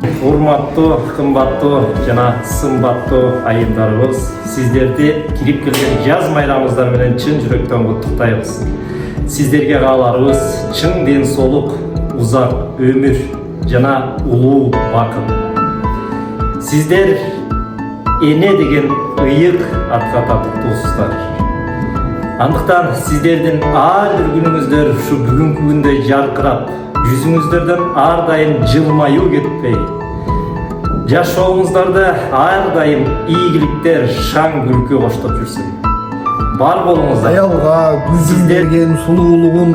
Урматтуу, кымбаттуу жана сымбаттуу айымдарыбыз, сиздерди кирип келген жаз майрамыңыздар менен чын жүрөктөн куттуктайбыз. Сиздерге кааларыбыз чың ден соолук, узак өмүр жана улуу бакыт. Сиздер эне деген ыйык атка татыктуусуздар. Андыктан сиздердин ар бир күнүңүздөр ушу бүгүнкү күндөй жаркырап, жүзүңүздөрдөн ар дайым жылмаюу кетпей, жашооңуздарда ар дайым ийгиликтер, шаң күлкү коштоп жүрсүн. Бар болуңуздар. Аялга гүлдүн берген сулуулугун,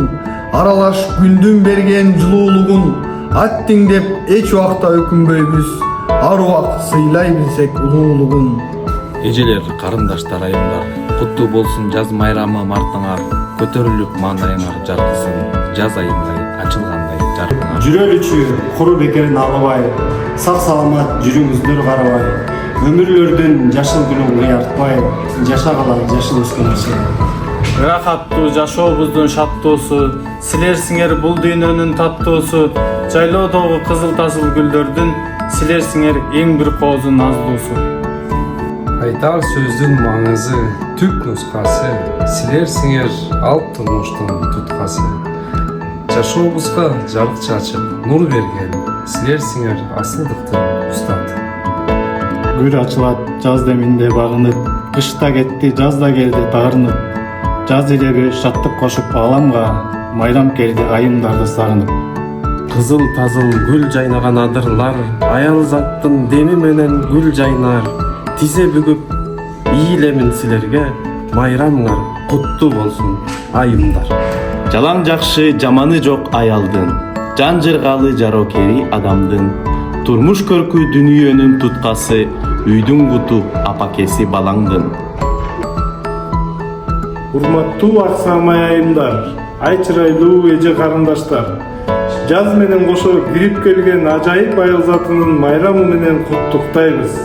аралаш гүлдүн берген жылуулугун аттиң деп эч убакта өкүнбөйбүз. Ар убак сыйлай билсек улуулугун. Эжелер, карындаштар, айымдар, куттуу болсун жаз майрамы мартыңар, көтөрүлүп маңдайыңар жаркысын, жаз айындай ачылгандай жаркыңар. Жүрөлүчү куру бекерин албай, сак саламат жүрүңүздөр карабай, өмүрлөрдүн жашыл гүлүн кыяртпай, жашагыла жашыл өскөн иши. Рахаттуу жашообуздун шаттоосу, силерсиңер бул дүйнөнүн таттоосу, жайлоодогу кызыл тасыл гүлдөрдүн силерсиңер эң бир коозу наздуусу. Айтар сөздүн маңызы, түп нускасы, силерсиңер алып турмуштун туткасы. Жашообузга жарык чачып, нур берген, силерсиңер асылдыктын устаты. Гүл ачылат жаз деминде багынып, кыш да кетти, жаз да келди таарынып. Жаз илеби шаттык кошуп ааламга, майрам келди айымдарды сагынып. Кызыл тазыл гүл жайнаган адырлар, аял заттын деми менен гүл жайнар. Тизе бүгүп ийилемин силерге, майрамыңар куттуу болсун айымдар. Жалаң жакшы жаманы жок аялдын, жан жыргалы жарокери адамдын. Турмуш көркү дүнүйөнүн туткасы, үйдүн куту апакеси балаңдын. Урматтуу аксамай айымдар, ай чырайлуу эже карындаштар, жаз менен кошо кирип келген ажайып аял затынын майрамы менен куттуктайбыз.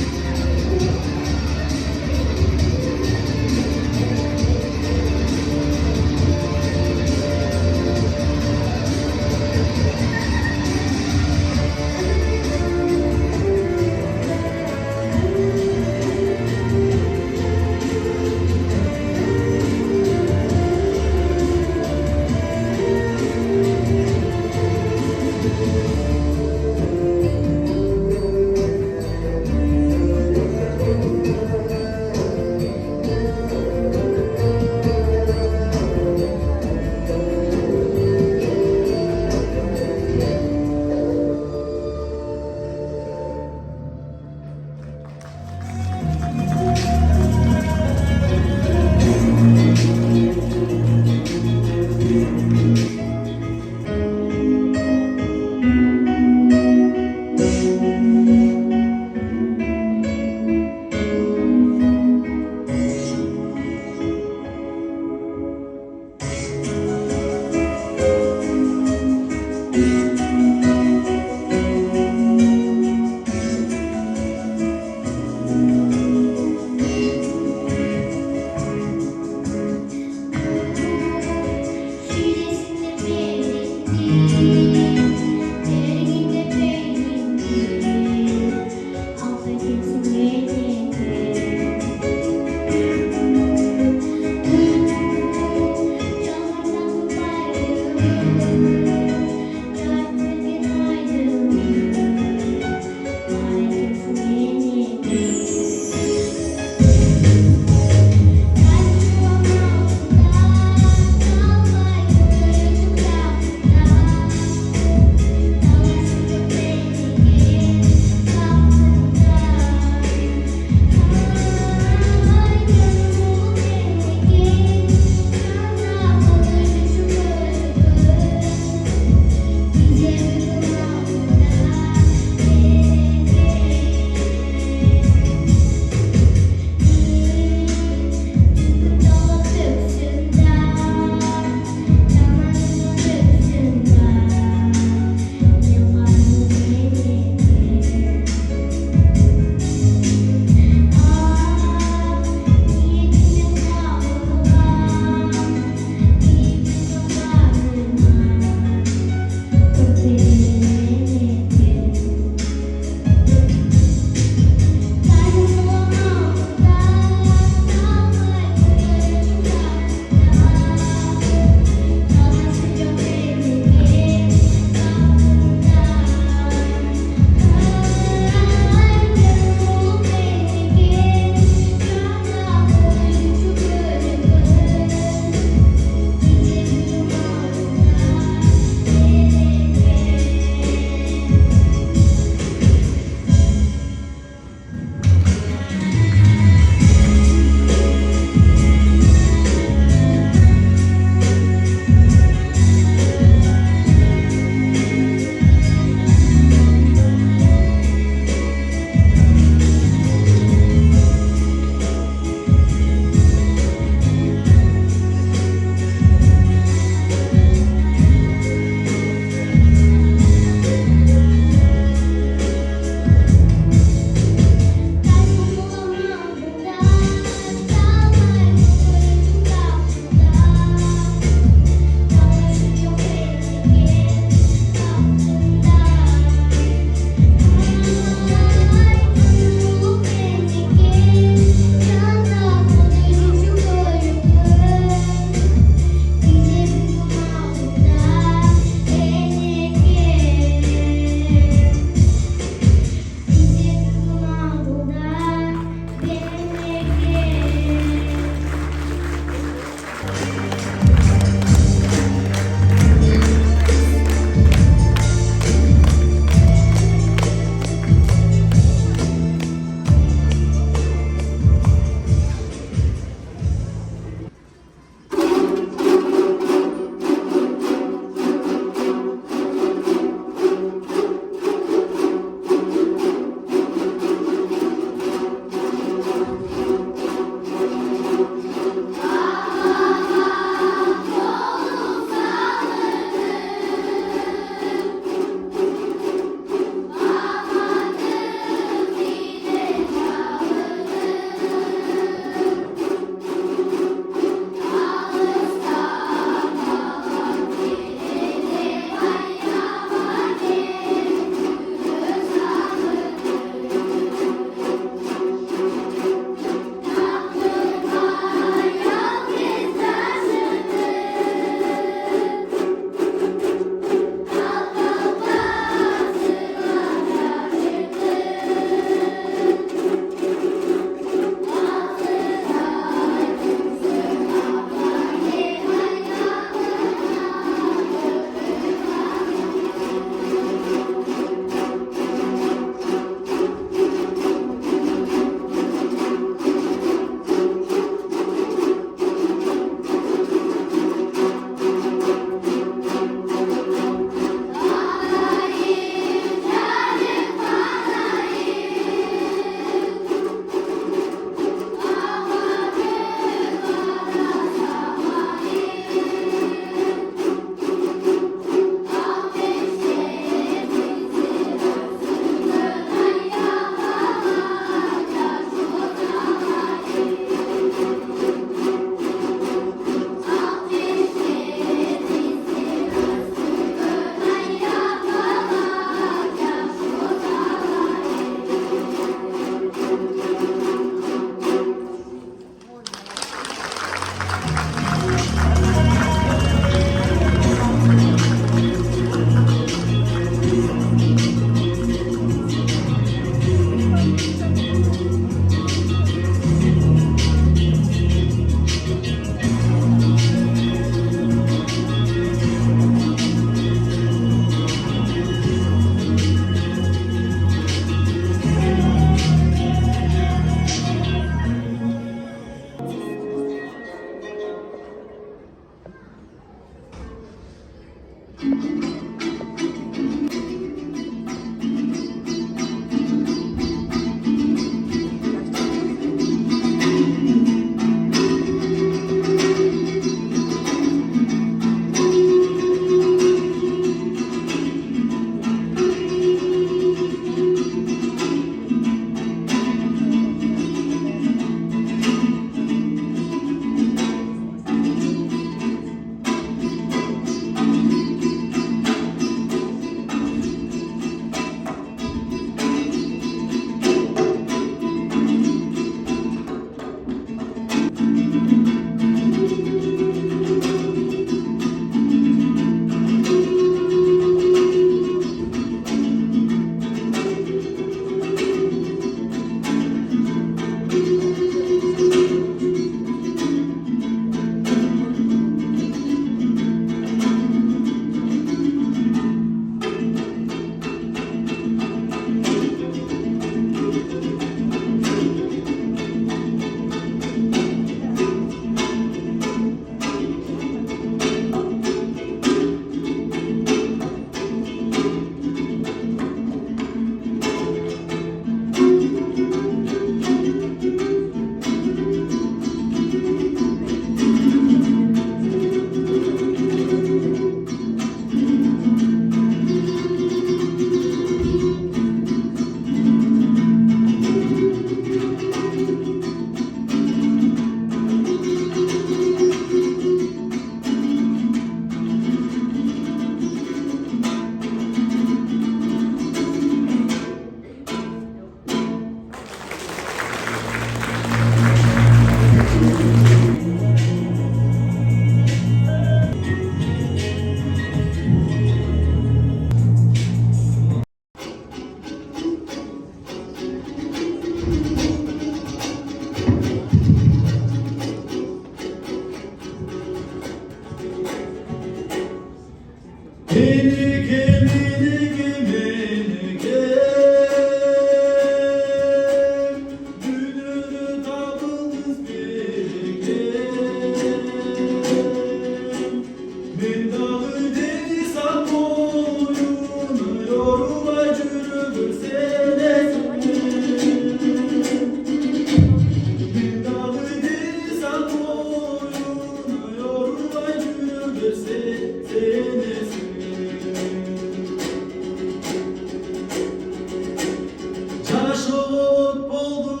от болдум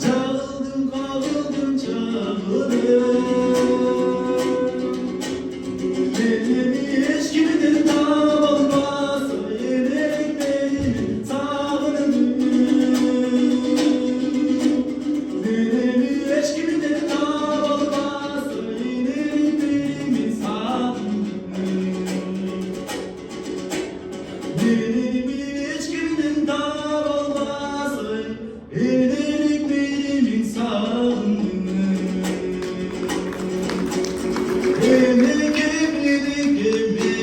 жагылдым кагылдым чагылдым мени эч кимден таба албаса элек мени сагындым мени эч кимден таба албаса элек мени сагындым Elimi hiç kimden dağılmazı Ellik benim sağlığım Emlik emlik emlik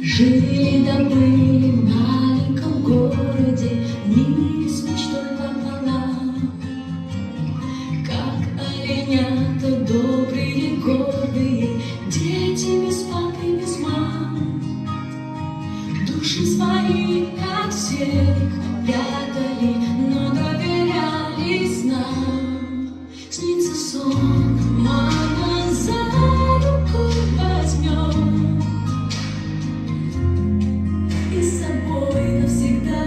Жили да были в маленьком городе, мир с мечтой пополам. Как оленята добрые, гордые, дети без папы, без мам. Души свои от всех прятали, но доверялись нам. Снится сон, мама за руку возьмет и с собой навсегда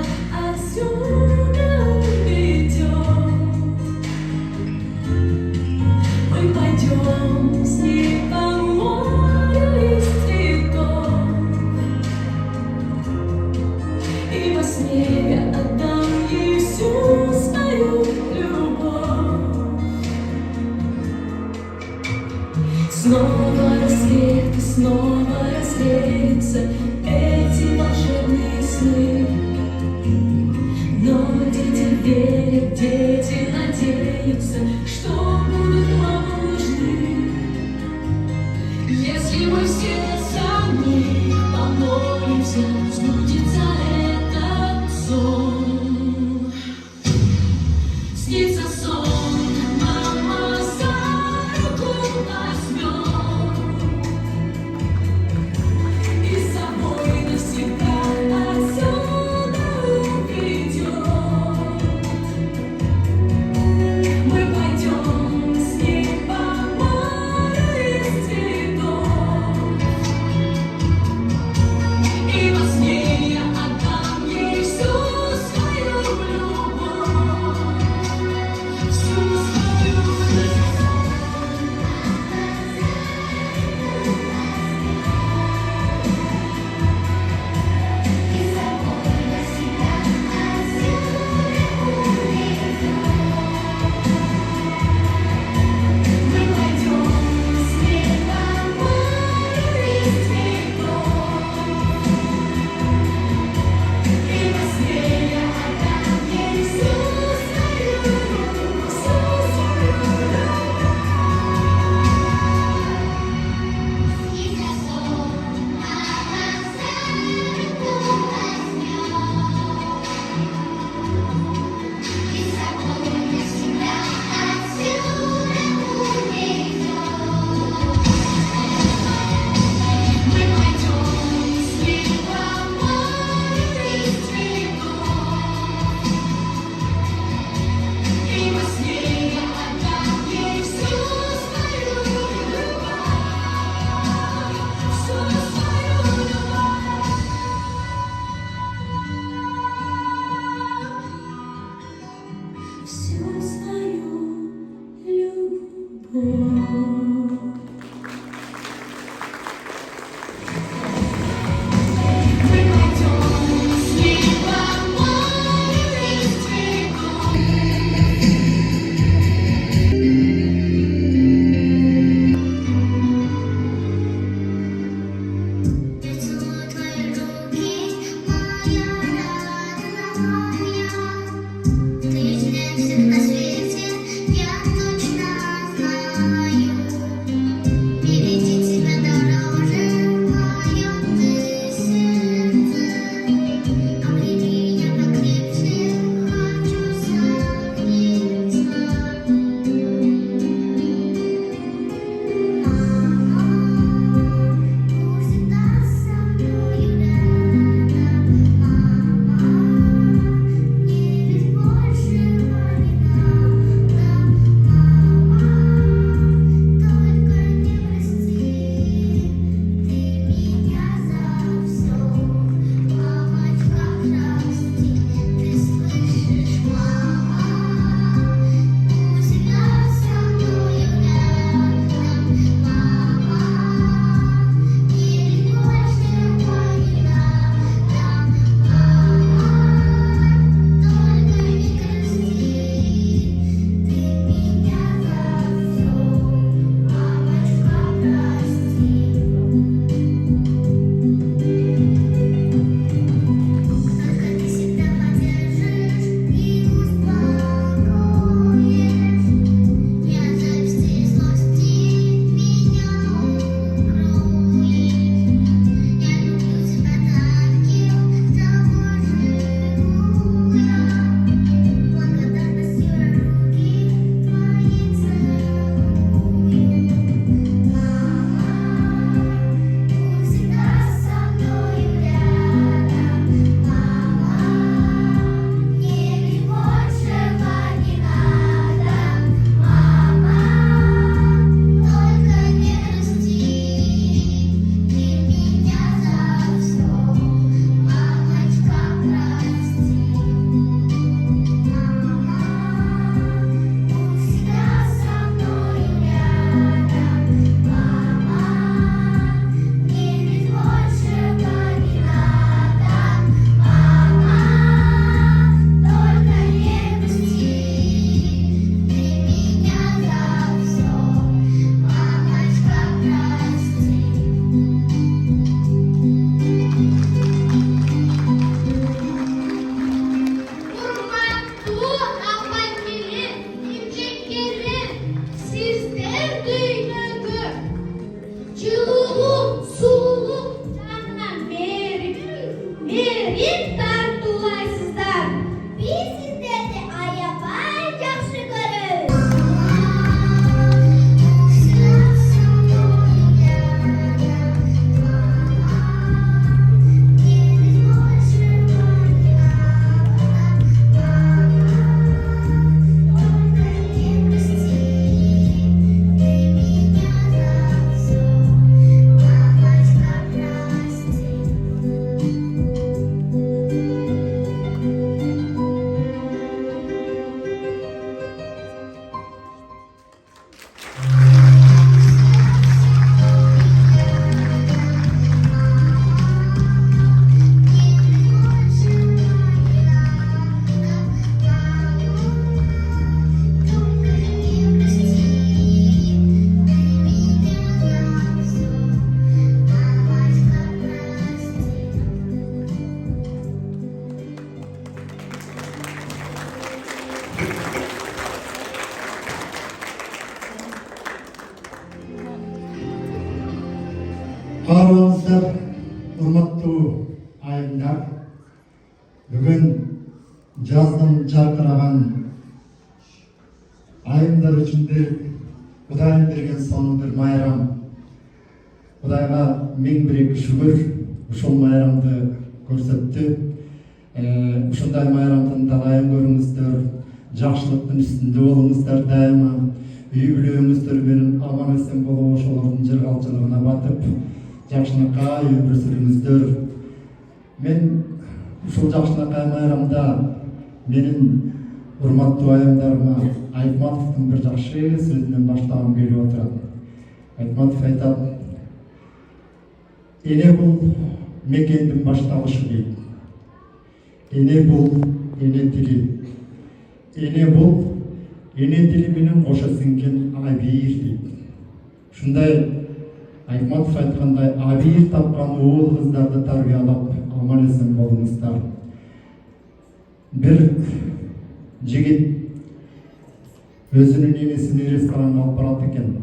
отсюда уведет. Мы пойдем с ней по морю из цветов, и во сне я отдам ей всю свою любовь. Снова рассвет и снова развеются эти волшебные сны. Но дети верят, дети надеются, что будут мамам нужны. Если мы все сами помолимся, сбудется этот сон. Снится сон, мама за руку возьмет и с собой навсегда отсюда уведет. Мы пойдем с ней по морю из цветов, и во сне я отдам ей всю свою любовь, всю свою любовь. Мы пойдем с ней по морю из цветов, и во сне я отдам ей всю свою любовь, всю свою любовь. Снится сон, мама за руку возьмет и с собой навсегда отсюда уведет. Мы пойдем с ней по морю из цветов, и во сне я отдам ей всю свою любовь, всю свою любовь, всю свою любовь. Мы пойдем с ней по морю из цветов. Целую твои руки, моя родная. Ты единственный на свете, я точно знаю. айымдар, бүгін жаздың жарқыраған айымдар үшін де Құдайым берген соның бір майрам. Құдайға мен бір шүгір, ушол майрамды көрсөттү. Ушундай майрамдын дагайым көрүңүздөр, жакшылыктын үстүндө болуңуздар дайыма. Үй бүлөңүздөр менен аман эсен болуп, ошолордун жыргалчылыгына батып, жакшынакай өмүр сүрүңүздөр. Мен ушул жакшынакай майрамда менин урматтуу айымдарыма Айтматовдун бир жакшы сөзүнөн баштагым келип отурат. Айтматов айтат: "Эне бул мекендин башталышы" дейт. Эне бул эне тили. Эне бул эне тили менен кошо сиңген абийир дейт. Ушундай Айтматов айткандай абийир тапкан уул кыздарды тарбиялап аман эсен болуңуздар. Бир жигит өзүнүн энесин ресторанга алып барат экен.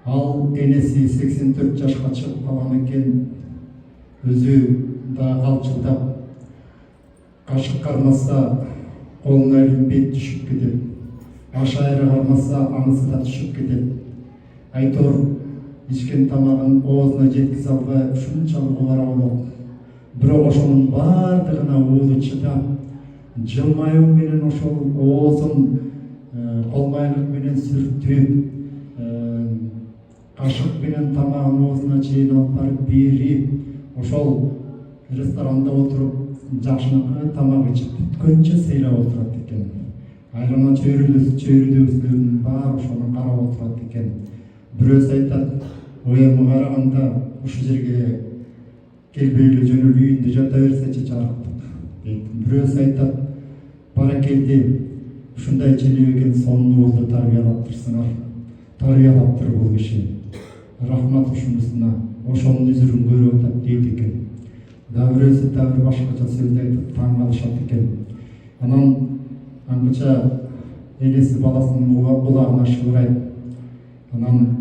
Ал энеси 84 жашка чыгып калган экен. Өзү да калчылдап, кашык кармаса колуна илинбей түшүп кетет. Аш айры кармаса анысы да түшүп кетет. Айтор ичкен тамагын оозуна жеткизе албай ушунчалык убара болот. Бирок ошонун бардыгына уулу чыдап, жылмаюу менен ошол оозун колмайлык менен сүртүп, кашык менен тамагын оозуна чейин алып барып берип, ошол ресторанда отуруп жакшынакай тамак ичип бүткөнчө сыйлап отурат экен. Айрана чөйрөдөгүлөрдүн баары ошону карап отурат экен. Бирөөсү айтат: "Оюмга караганда ушу жерге келбей эле жөнөп үйүндө жата берсечи жарыктык" дейт. Бирөөсү айтат: "Баракелди, ушундай ченебеген сонун уулду тарбиялаптырсыңар. Тарбиялаптыр бул киши. Рахмат ушунусуна, ошонун үзүрүн көрүп атат" дейт экен. Дагы бирөөсү дагы башкача сөз айтып таң калышат экен. Анан аңгыча энеси баласынын кулагына шыбырайт. Анан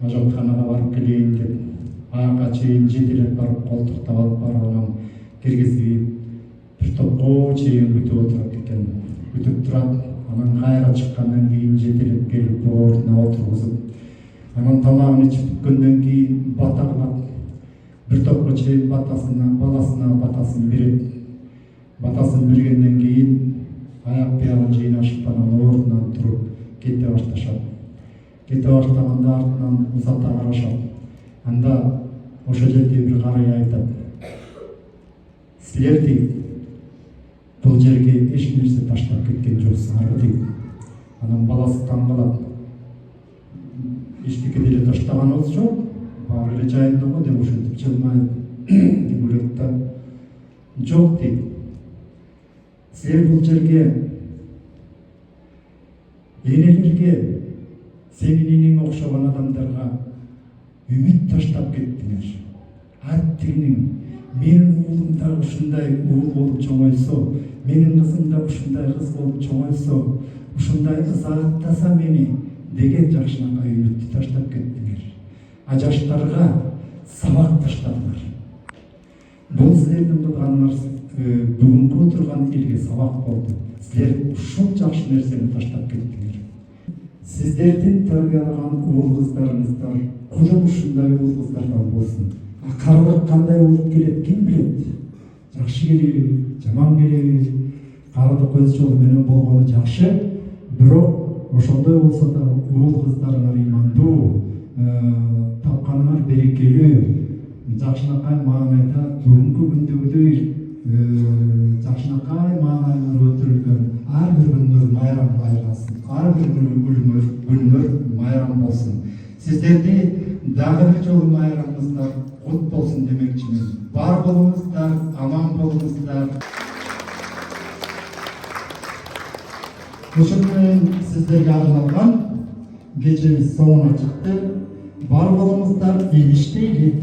ажатканага барып келейин деп аяка чейин жетелеп барып колтуктап алып барып анан киргизип бир топко чейин күтүп отурат экен. Күтүп турат. Анан кайра чыккандан кийин жетелеп келип ордуна отургузуп, анан тамагын ичип бүткөндөн кийин бата кылат. Бир топко чейин баласына батасын берет. Батасын бергенден кийин аяк биягын жыйнашып анан ордунан туруп кете башташат. Кете баштаганда артынан узата карашат. Анда ошол жерде бир карый айтат: "Силер дейт, бул жерге эч нерсе таштап кеткен жоксуңар" дейт. Анан баласы таң калат. "Эчтеке деле таштаганыбыз жок, баары эле жайында го" деп ошентип жылмайып деп ойлойт да. "Жок" дейт. "Силер бул жерге энелерге, сенин энеңе окшогон адамдарга үмүт таштап кеттиңер. Аттигинин менин уулум да ушундай уул болуп чоңойсо, менин кызым да ушундай кыз болуп чоңойсо, ушундай ызааттаса мени деген жакшынакай үмүттү таштап кеттиңер. А жаштарга сабак таштадыңар. Бул силердин кылганыңар бүгүнкү отурган элге сабак болду. Силер ушул жакшы нерсени таштап кеттиңер. Сиздердин тарбиялаган уул кыздарыңыздар кудум ушундай уул кыздардан болсун. Карлык кандай болуп келет ким билет? Жакшы келеби, жаман келеби? Карлык өз жолу менен болгону жакшы, бирок ошондой болсо да уул кыздарыңар ыймандуу, тапканыңар берекелүү, жакшынакай маанайда бүгүнкү күндөгүдөй жакшынакай маанайда өтүрүлгөн ар бир күндөр майрамга айлансын, ар бир күндөр майрам болсун. Сиздерди дагы бир жолу майрамыңыздар кут болсун демекчимин. Бар болуңуздар, аман болуңуздар. Ошол менен сиздерге арналган кечебиз соңуна чыкты. Бар болуңуздар, иштейли.